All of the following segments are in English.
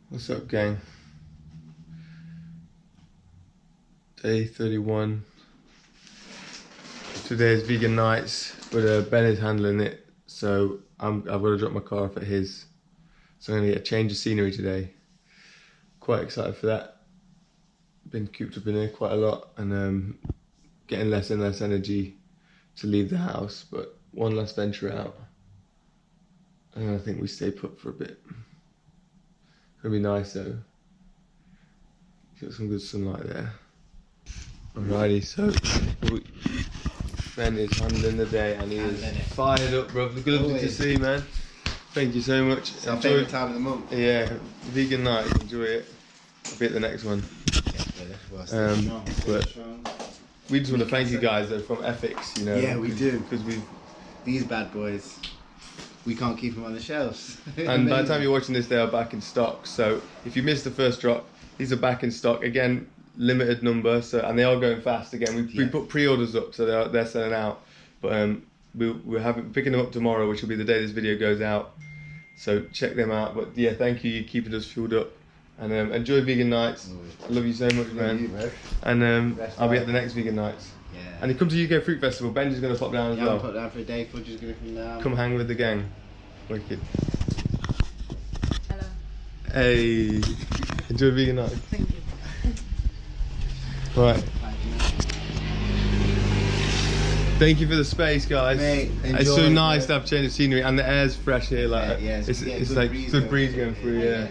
What's up, gang? Day 31. Today is vegan nights, but Ben is handling it, so I've got to drop my car off at his. So I'm gonna get a change of scenery today. Quite excited for that. Been cooped up in here quite a lot, and getting less and less energy to leave the house. But one last venture out, and I think we stay put for a bit. It's gonna be nice though. Got some good sunlight there. Alrighty, so Ben is handling the day and he is fired up, bro. Good to see, man. Thank you so much. It's our favourite time of the month. Yeah, vegan night. Enjoy it. I'll be at the next one. But we just want to thank you guys though from Ethics, you know. Yeah, we do. Because these bad boys, we can't keep them on the shelves. And by the time you're watching this, they are back in stock. So if you missed the first drop, these are back in stock again. Limited number, so and they are going fast again. We put pre-orders up, so they're selling out. But we're picking them up tomorrow, which will be the day this video goes out. So check them out. But yeah, thank you. You're keeping us fueled up. And enjoy vegan nights. I love you so much, man. And I'll be at the next vegan nights. Yeah. And you come to UK Fruit Festival. Benjs is going to pop down as well. I'll pop down for a day. Fudge is going to come down. Come hang with the gang. Wicked. Hello. Hey. Enjoy vegan nights. Thank you. Right. Thank you for the space, guys. Mate, it's so nice to have change of scenery and the air's fresh here. Like it's like good breeze going through. Yeah.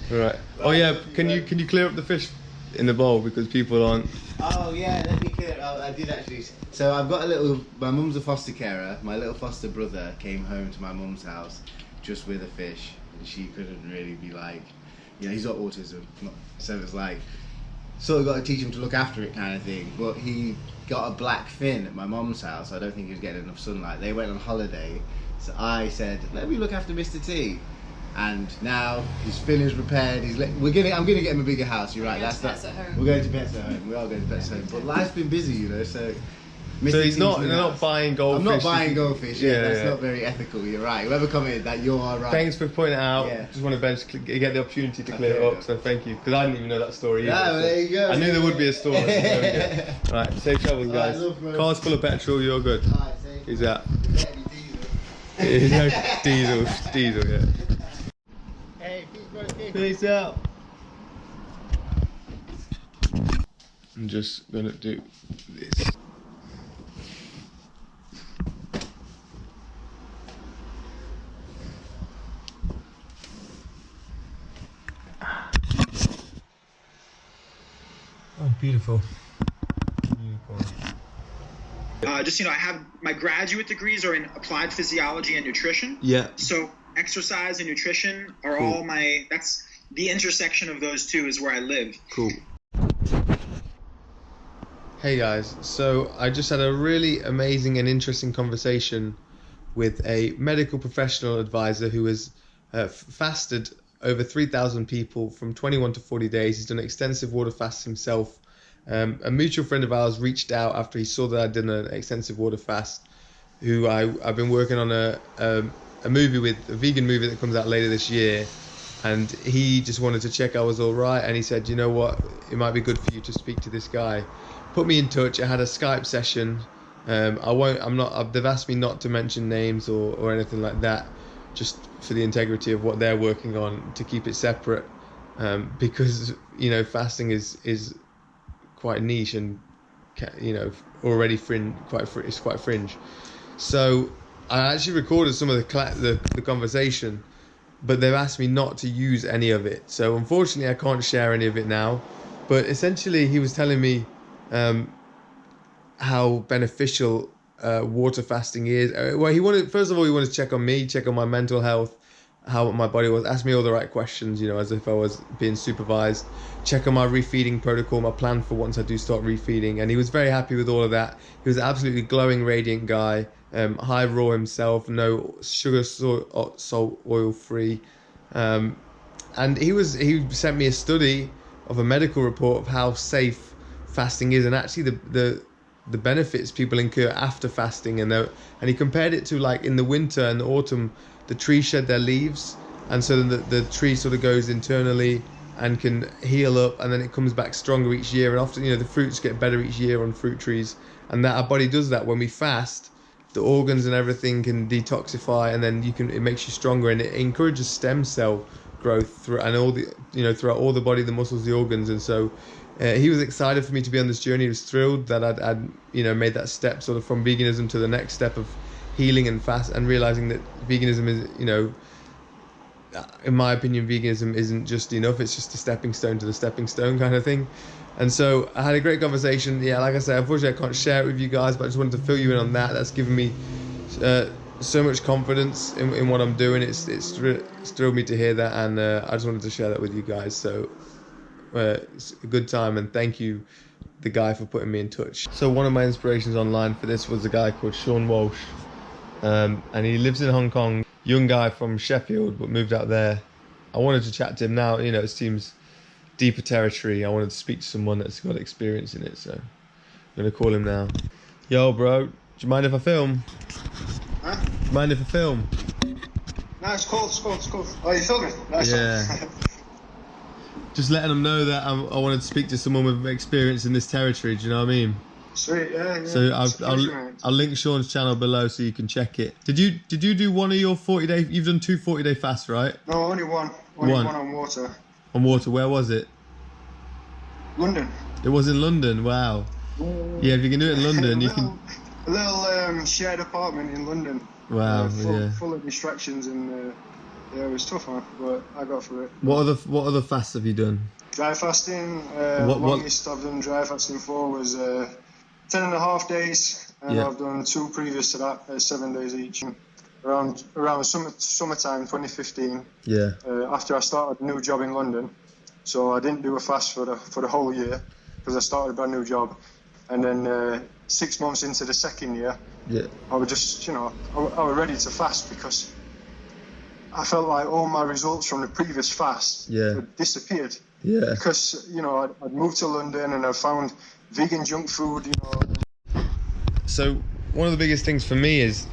All right. Oh yeah. Can you clear up the fish in the bowl because people aren't. Oh yeah, let me clear. I did actually. So I've got my mum's a foster carer. My little foster brother came home to my mum's house just with a fish, and she couldn't really be like, you know, he's got autism, so it was like. Sort of got to teach him to look after it kind of thing, but he got a black fin at my mum's house. I don't think he was getting enough sunlight. They went on holiday, so I said, let me look after Mr. T. And now his fin is repaired. I'm gonna get him a bigger house. You're right. That's that. We're going to Pets at Home. We are going to Pets at Home. But life's been busy, you know. So. So they're not buying goldfish. I'm not buying goldfish. Yeah, that's not very ethical. You're right. Whoever commented that, you are right. Thanks for pointing it out. Yeah. Just want to get the opportunity to clear it up. So thank you, because I didn't even know that story either. Well, there you go. I knew there would be a story. So right, safe travels, guys. Car's full of petrol. You're good. Who's that? Diesel. Yeah. Hey, peace out. I'm just gonna do this. Oh, beautiful. Just, you know, I have my graduate degrees are in applied physiology and nutrition. Yeah. So exercise and nutrition are all that's the intersection of those two is where I live. Cool. Hey guys, so I just had a really amazing and interesting conversation with a medical professional advisor who has fasted over 3,000 people from 21 to 40 days. He's done extensive water fasts himself. A mutual friend of ours reached out after he saw that I'd done an extensive water fast, who I've been working on a movie with, a vegan movie that comes out later this year, and he just wanted to check I was all right, and he said, you know what, it might be good for you to speak to this guy. Put me in touch. I had a Skype session. They've asked me not to mention names or anything like that, just for the integrity of what they're working on, to keep it separate, because, you know, fasting is quite niche and, you know, already it's quite fringe. So I actually recorded some of the conversation, but they've asked me not to use any of it. So unfortunately I can't share any of it now, but essentially he was telling me how beneficial water fasting is. Well, first of all he wanted to check on me, check on my mental health, how my body was, ask me all the right questions, you know, as if I was being supervised, check on my refeeding protocol, my plan for once I do start refeeding, and he was very happy with all of that. He was an absolutely glowing, radiant guy, high raw himself, no sugar, salt, oil free, and he sent me a study of a medical report of how safe fasting is, and actually the benefits people incur after fasting, and he compared it to, like, in the winter and the autumn, the trees shed their leaves and so then the tree sort of goes internally and can heal up, and then it comes back stronger each year. And often, the fruits get better each year on fruit trees, and that our body does that when we fast. The organs and everything can detoxify, and then it makes you stronger, and it encourages stem cell growth throughout all the body, the muscles, the organs. And so he was excited for me to be on this journey. He was thrilled that I'd made that step sort of from veganism to the next step of healing and fast, and realizing that veganism is, in my opinion, veganism isn't just enough. It's just a stepping stone to the stepping stone kind of thing. And so I had a great conversation. Yeah, like I said, unfortunately I can't share it with you guys, but I just wanted to fill you in on that. That's given me so much confidence in what I'm doing. It's thrilled me to hear that, and I just wanted to share that with you guys. So it's a good time, and thank you, the guy, for putting me in touch. So one of my inspirations online for this was a guy called Shaun Walsh, and he lives in Hong Kong. Young guy from Sheffield, but moved out there. I wanted to chat to him now. It seems deeper territory. I wanted to speak to someone that's got experience in it, so I'm gonna call him now. Yo, bro, do you mind if I film? Huh? Do you mind if I film? No, it's cool. Oh, you filming? Nice. Yeah. Just letting them know that I wanted to speak to someone with experience in this territory. Do you know what I mean? Sweet, yeah. So I'll link Shaun's channel below so you can check it. Did you do one of your 40-day? You've done 2 40-day fasts, right? No, only one. Only one on water. On water. Where was it? London. It was in London. Wow. Yeah, if you can do it in London, you can. A little shared apartment in London. Wow. Full of distractions, and it was tough, man. But I got through it. What other fasts have you done? Dry fasting. Longest I've done dry fasting for was 10.5 days, and I've done 2 previous to that, 7 days each. Around summertime 2015. Yeah. After I started a new job in London, so I didn't do a fast for the whole year because I started a brand new job, and then 6 months into the second year, I was just I was ready to fast because I felt like all my results from the previous fast had disappeared. Yeah. Because I'd moved to London and I found vegan junk food. So one of the biggest things for me is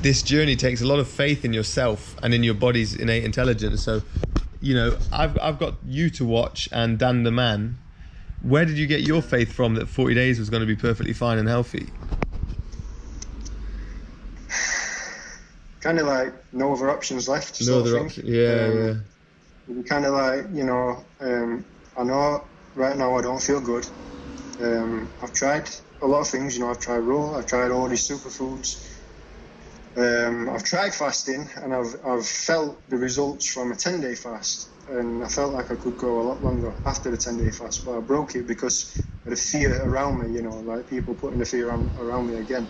this journey takes a lot of faith in yourself and in your body's innate intelligence. So, I've got you to watch and Dan the man. Where did you get your faith from that 40 days was going to be perfectly fine and healthy? Kind of like no other options left. No other options. Yeah. Kind of like I know right now I don't feel good. I've tried a lot of things. I've tried raw. I've tried all these superfoods. I've tried fasting, and I've felt the results from a 10-day fast, and I felt like I could go a lot longer after the 10-day fast, but I broke it because of the fear around me, like people putting the fear around me again.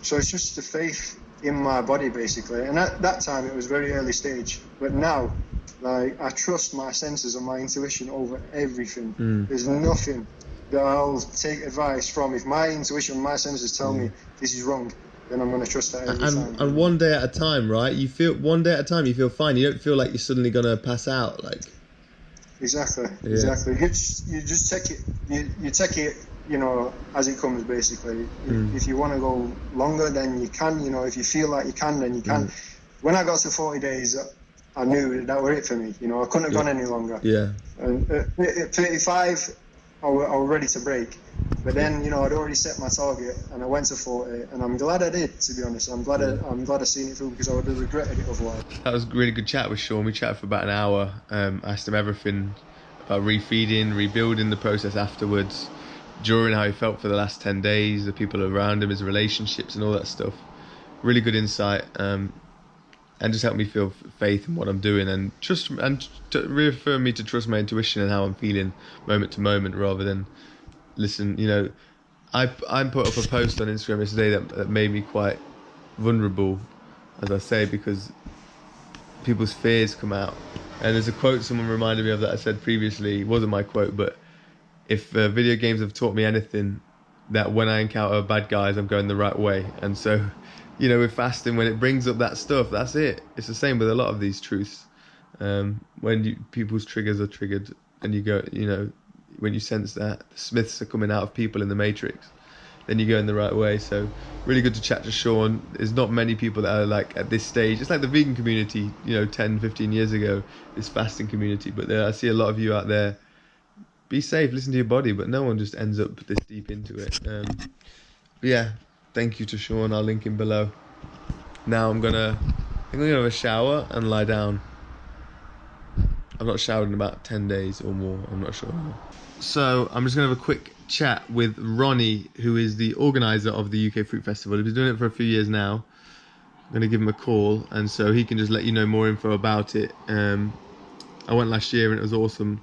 So it's just the faith in my body, basically. And at that time, it was very early stage, but now, like, I trust my senses and my intuition over everything. There's nothing that I'll take advice from. If my intuition, my senses tell me this is wrong, then I'm going to trust that every time. And one day at a time, right? You feel fine. You don't feel like you're suddenly going to pass out, like. Exactly. You just take it. You take it, as it comes, basically. If you want to go longer, then you can. If you feel like you can, then you can. When I got to 40 days, I knew that were it for me. I couldn't have gone any longer. Yeah. And at 35, I was ready to break. But then, I'd already set my target, and I went to 40, and I'm glad I did, to be honest. I'm glad I seen it through, because I would have regretted it otherwise. That was a really good chat with Shaun. We chatted for about an hour. Asked him everything about refeeding, rebuilding the process afterwards, during how he felt for the last 10 days, the people around him, his relationships and all that stuff. Really good insight, and just helped me feel faith in what I'm doing, and to reaffirm me to trust my intuition and how I'm feeling moment to moment, rather than listen. I put up a post on Instagram yesterday that made me quite vulnerable, as I say, because people's fears come out. And there's a quote someone reminded me of that I said previously. It wasn't my quote, but if video games have taught me anything, that when I encounter bad guys, I'm going the right way. And so, with fasting, when it brings up that stuff, that's it. It's the same with a lot of these truths. When people's triggers are triggered, and you go, when you sense that the Smiths are coming out of people in the Matrix, then you go in the right way. So really good to chat to Shaun. There's not many people that are like at this stage. It's like the vegan community, 10, 15 years ago, this fasting community. But I see a lot of you out there. Be safe, listen to your body, but no one just ends up this deep into it. But yeah, thank you to Shaun. I'll link him below. Now I'm gonna have a shower and lie down. I've not showered in about 10 days or more, I'm not sure. So I'm just gonna have a quick chat with Ronnie, who is the organizer of the UK Fruit Festival. He's been doing it for a few years now. I'm gonna give him a call, and so he can just let you know more info about it. I went last year and it was awesome.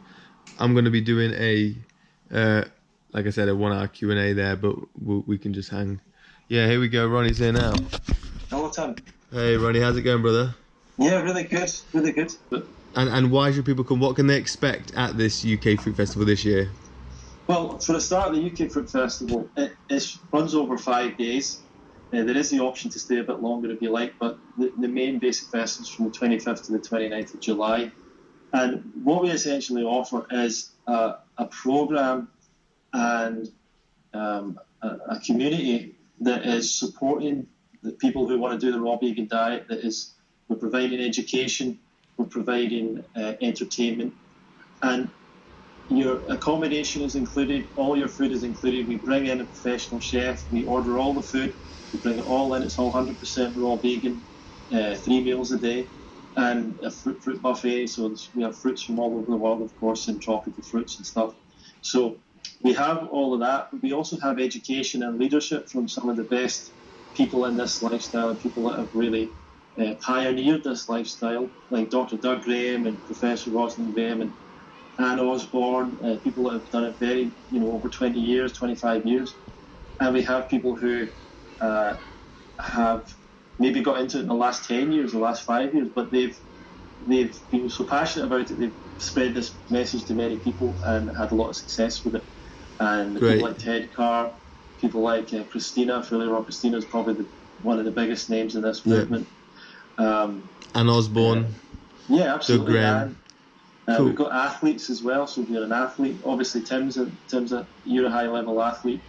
I'm gonna be doing like I said, a 1 hour Q&A there, but we can just hang. Yeah, here we go. Ronnie's here now. Hello, Tim. Hey, Ronnie, how's it going, brother? Yeah, really good, really good. And why should people come? What can they expect at this UK Fruit Festival this year? Well, for the start of the UK Fruit Festival, it runs over 5 days. There is the option to stay a bit longer if you like, but the main basic festival is from the 25th to the 29th of July. And what we essentially offer is a programme and a community that is supporting the people who want to do the raw vegan diet. We're providing education, we're providing entertainment, and your accommodation is included, all your food is included. We bring in a professional chef, we order all the food, we bring it all in, it's all 100% raw vegan, 3 meals a day, and a fruit buffet, so we have fruits from all over the world, of course, and tropical fruits and stuff. So we have all of that, but we also have education and leadership from some of the best people in this lifestyle, and people that have really pioneered this lifestyle, like Dr. Doug Graham and Professor Rosalind Graham and Anne Osborne, people that have done it very, over 20 years, 25 years. And we have people who have maybe got into it in the last 10 years, the last 5 years, but they've been so passionate about it, they've spread this message to many people and had a lot of success with it. And Great. People like Ted Carr, people like Christina, Christina is probably one of the biggest names in this movement. Anne Osborne. Yeah, absolutely. Doug Graham. Cool. We've got athletes as well, so if you're an athlete, obviously Tim's you're a high level athlete.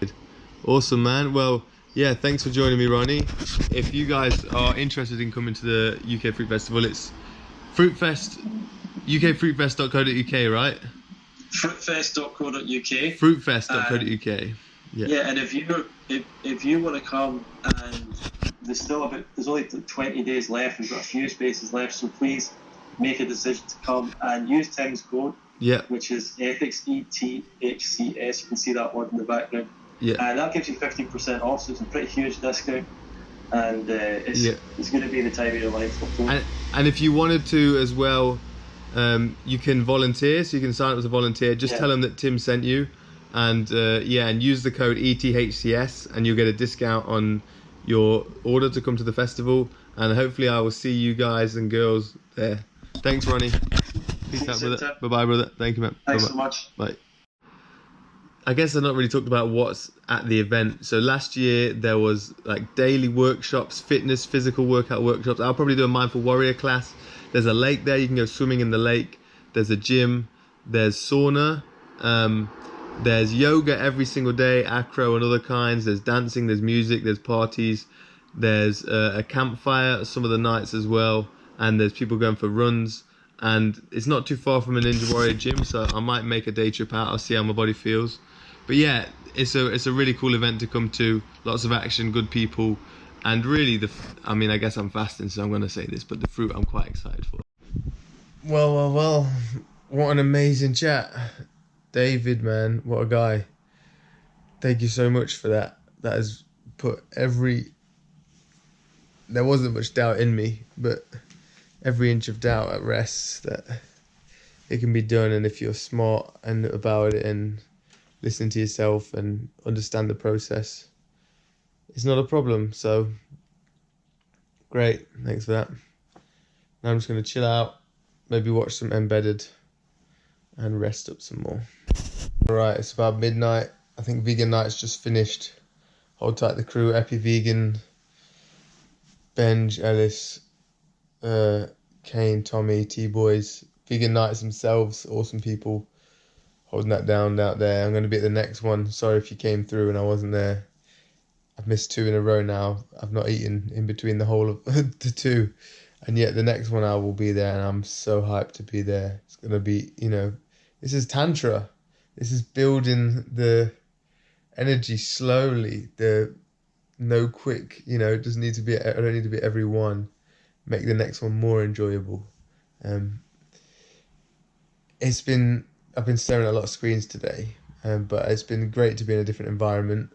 Awesome, man. Well, yeah, thanks for joining me, Ronnie. If you guys are interested in coming to the UK Fruit Festival, it's Fruitfest, ukfruitfest.co.uk, right? Fruitfest.co.uk. Fruitfest.co.uk. Yeah, and if you want to come, and there's only 20 days left, we've got a few spaces left, so please make a decision to come and use Tim's code, which is ethics, ETHCS. You can see that word in the background. Yeah. And that gives you 15% off, so it's a pretty huge discount. And it's going to be the time of your life. And if you wanted to as well, you can volunteer, so you can sign up as a volunteer. Just tell them that Tim sent you, and and use the code ETHCS, and you'll get a discount on your order to come to the festival. And hopefully I will see you guys and girls there. Thanks, Ronnie. Peace out, brother. Bye-bye, brother. Thank you, man. Thanks Bye-bye. so much. Bye. I guess I've not really talked about what's at the event. So last year there was like daily workshops, fitness, physical workout workshops. I'll probably do a mindful warrior class. There's a lake there, you can go swimming in the lake. There's a gym, there's sauna, there's yoga every single day, acro and other kinds. There's dancing, there's music, there's parties. There's a campfire some of the nights as well. And there's people going for runs. And it's not too far from a Ninja Warrior gym, so I might make a day trip out. I'll see how my body feels. But yeah, it's a really cool event to come to. Lots of action, good people, and really I guess I'm fasting, so I'm going to say this, but the fruit I'm quite excited for. Well, what an amazing chat. David, man, what a guy. Thank you so much for that. That has put there wasn't much doubt in me, but every inch of doubt at rest that it can be done, and if you're smart and about it and listen to yourself and understand the process, it's not a problem. So great, thanks for that. Now I'm just going to chill out, maybe watch some Embedded and rest up some more. Alright, it's about midnight. I think vegan night's just finished. Hold tight the crew, Epi Vegan, Benj, Ellis, Kane, Tommy, T-Boys, vegan nights themselves, awesome people holding that down out there. I'm going to be at the next one. Sorry if you came through and I wasn't there. I've missed 2 in a row now. I've not eaten in between the whole of the 2, and yet the next one I will be there, and I'm so hyped to be there. It's gonna be, this is tantra. This is building the energy slowly. The no quick, it doesn't need to be. I don't need to be every one. Make the next one more enjoyable. I've been staring at a lot of screens today, but it's been great to be in a different environment.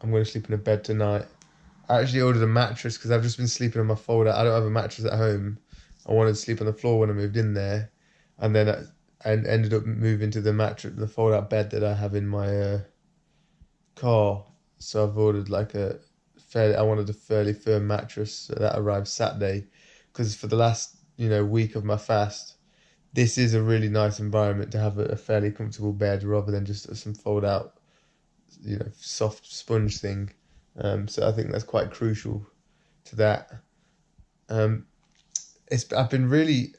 I'm going to sleep in a bed tonight. I actually ordered a mattress because I've just been sleeping on my fold-out. I don't have a mattress at home. I wanted to sleep on the floor when I moved in there, and then I ended up moving to the fold-out bed that I have in my car. So I've ordered I wanted a fairly firm mattress, so that arrived Saturday, because for the last week of my fast, this is a really nice environment to have a fairly comfortable bed rather than just some fold-out soft sponge thing. So I think that's quite crucial to that. I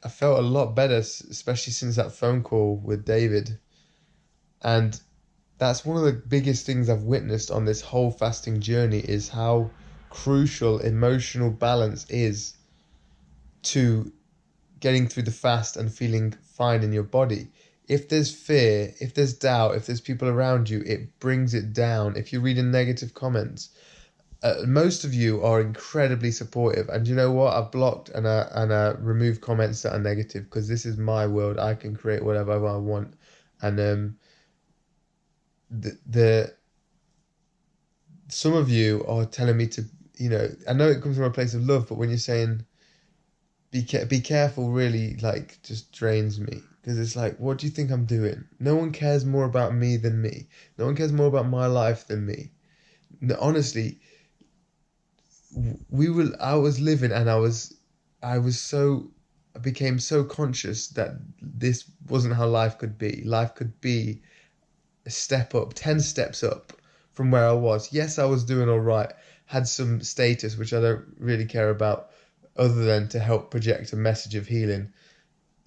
felt a lot better, especially since that phone call with David. And that's one of the biggest things I've witnessed on this whole fasting journey, is how crucial emotional balance is to getting through the fast and feeling fine in your body. If there's fear, if there's doubt, if there's people around you, it brings it down. If you're reading negative comments, most of you are incredibly supportive, and you know what? I've blocked and I removed comments that are negative, because this is my world. I can create whatever I want, and some of you are telling me to, I know it comes from a place of love, but when you're saying be careful, really just drains me, because it's like, what do you think I'm doing? No one cares more about me than me. No one cares more about my life than me. No, honestly, I was living, and I became so conscious that this wasn't how life could be. Life could be a step up, 10 steps up from where I was. Yes, I was doing all right, had some status, which I don't really care about, other than to help project a message of healing.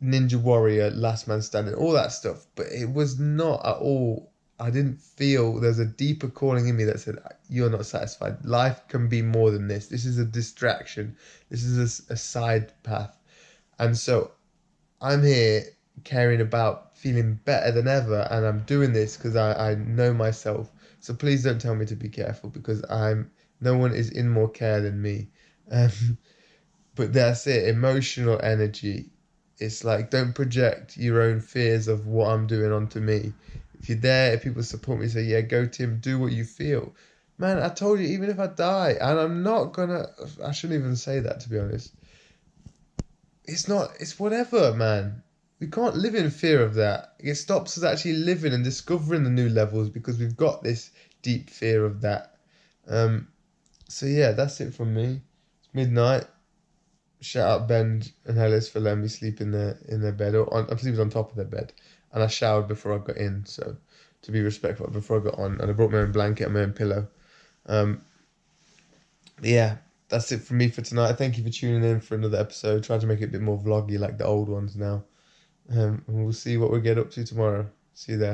Ninja warrior, last man standing, all that stuff. But it was not at all, I didn't feel, there's a deeper calling in me that said, you're not satisfied. Life can be more than this. This is a distraction. This is a side path. And so I'm here caring about feeling better than ever, and I'm doing this because I know myself. So please don't tell me to be careful, because no one is in more care than me. But that's it, emotional energy. It's like, don't project your own fears of what I'm doing onto me. If you're there, if people support me, say, yeah, go Tim, do what you feel. Man, I told you, even if I die, and I shouldn't even say that, to be honest. It's whatever, man. We can't live in fear of that. It stops us actually living and discovering the new levels, because we've got this deep fear of that. So yeah, that's it from me. It's midnight. Shout out Benjs and Ellis for letting me sleep in their bed. I'm sleeping on top of their bed, and I showered before I got in, so to be respectful, before I got on, and I brought my own blanket and my own pillow. Yeah, that's it from me for tonight. Thank you for tuning in for another episode. Try to make it a bit more vloggy like the old ones now. And we'll see what we get up to tomorrow. See you there.